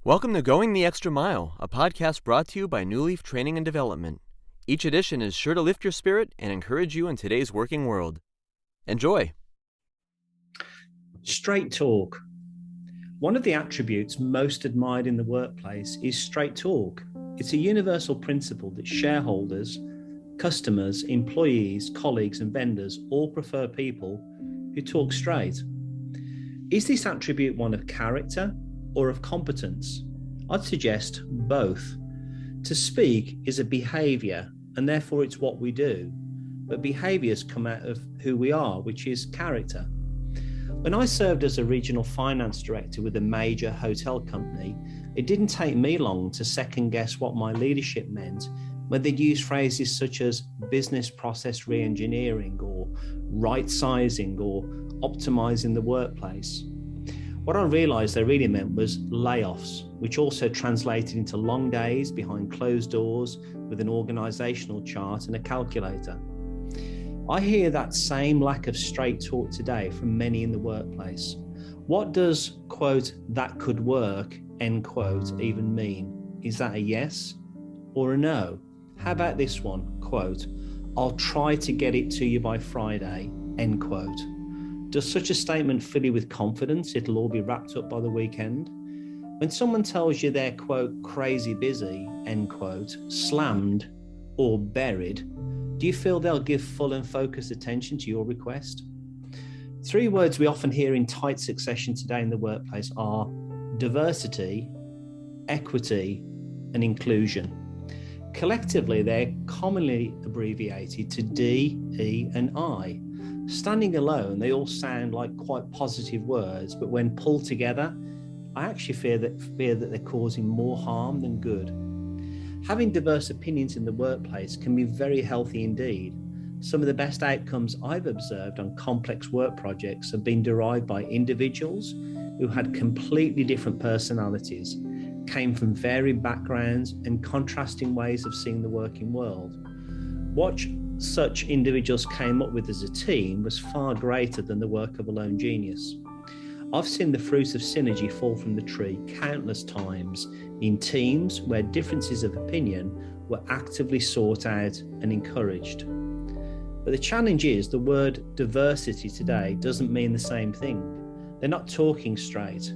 Welcome to Going the Extra Mile, a podcast brought to you by Newleaf Training and Development. Each edition is sure to lift your spirit and encourage you in today's working world. Enjoy. Straight talk. One of the attributes most admired in the workplace is straight talk. It's a universal principle that shareholders, customers, employees, colleagues, and vendors all prefer people who talk straight. Is this attribute one of character or of competence? I'd suggest both. To speak is a behaviour, and therefore it's what we do. But behaviours come out of who we are, which is character. When I served as a regional finance director with a major hotel company, it didn't take me long to second guess what my leadership meant when they'd use phrases such as business process re-engineering or right-sizing or optimising the workplace. What I realised they really meant was layoffs, which also translated into long days behind closed doors with an organisational chart and a calculator. I hear that same lack of straight talk today from many in the workplace. What does, quote, that could work, end quote, even mean? Is that a yes or a no? How about this one, quote, I'll try to get it to you by Friday, end quote. Does such a statement fill you with confidence it'll all be wrapped up by the weekend? When someone tells you they're, quote, crazy busy, end quote, slammed or buried, do you feel they'll give full and focused attention to your request? Three words we often hear in tight succession today in the workplace are diversity, equity, and inclusion. Collectively, they're commonly abbreviated to D, E, and I. Standing alone, they all sound like quite positive words, but when pulled together, I actually fear that they're causing more harm than good. Having diverse opinions in the workplace can be very healthy indeed. Some of the best outcomes I've observed on complex work projects have been derived by individuals who had completely different personalities, came from varied backgrounds and contrasting ways of seeing the working world. What such individuals came up with as a team was far greater than the work of a lone genius. I've seen the fruits of synergy fall from the tree countless times in teams where differences of opinion were actively sought out and encouraged. But the challenge is the word diversity today doesn't mean the same thing. They're not talking straight.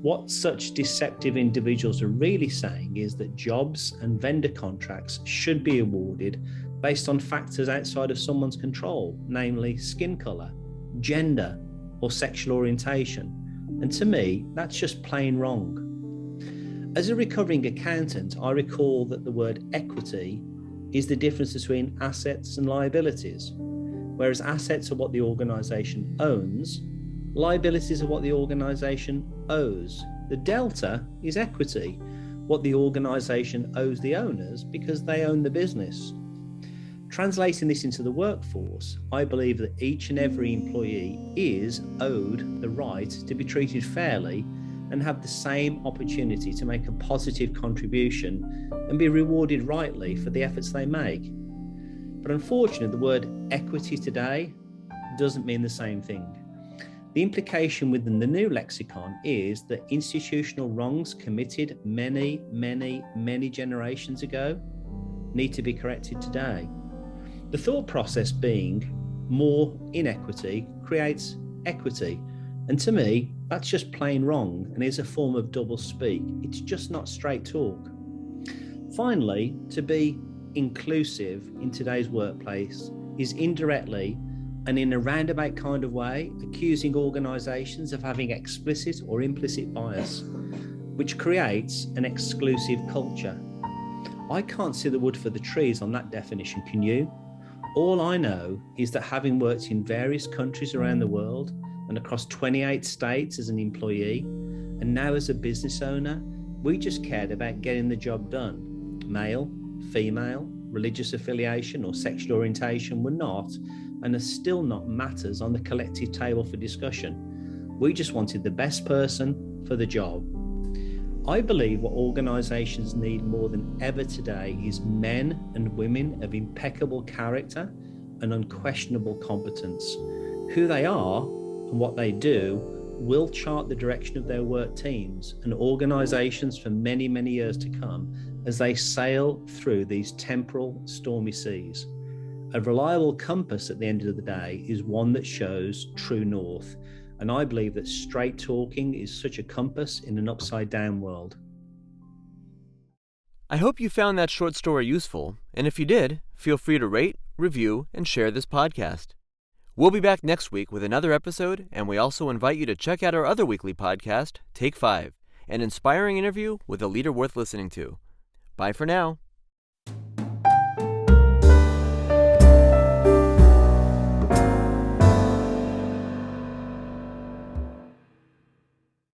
What such deceptive individuals are really saying is that jobs and vendor contracts should be awarded based on factors outside of someone's control, namely skin colour, gender, or sexual orientation. And to me, that's just plain wrong. As a recovering accountant, I recall that the word equity is the difference between assets and liabilities. Whereas assets are what the organisation owns, liabilities are what the organisation owes. The delta is equity, what the organisation owes the owners because they own the business. Translating this into the workforce, I believe that each and every employee is owed the right to be treated fairly and have the same opportunity to make a positive contribution and be rewarded rightly for the efforts they make. But unfortunately, the word equity today doesn't mean the same thing. The implication within the new lexicon is that institutional wrongs committed many generations ago need to be corrected today. The thought process being more inequity creates equity. And to me, that's just plain wrong and is a form of double speak. It's just not straight talk. Finally, to be inclusive in today's workplace is indirectly and in a roundabout kind of way accusing organisations of having explicit or implicit bias, which creates an exclusive culture. I can't see the wood for the trees on that definition, can you? All I know is that having worked in various countries around the world and across 28 states as an employee, and now as a business owner, we just cared about getting the job done. Male, female, religious affiliation or sexual orientation were not, and are still not, matters on the collective table for discussion. We just wanted the best person for the job. I believe what organisations need more than ever today is men and women of impeccable character and unquestionable competence. Who they are and what they do will chart the direction of their work teams and organizations for many, many years to come as they sail through these temporal, stormy seas. A reliable compass at the end of the day is one that shows true north. And I believe that straight talking is such a compass in an upside down world. I hope you found that short story useful, and if you did, feel free to rate, review, and share this podcast. We'll be back next week with another episode, and we also invite you to check out our other weekly podcast, Take 5, an inspiring interview with a leader worth listening to. Bye for now.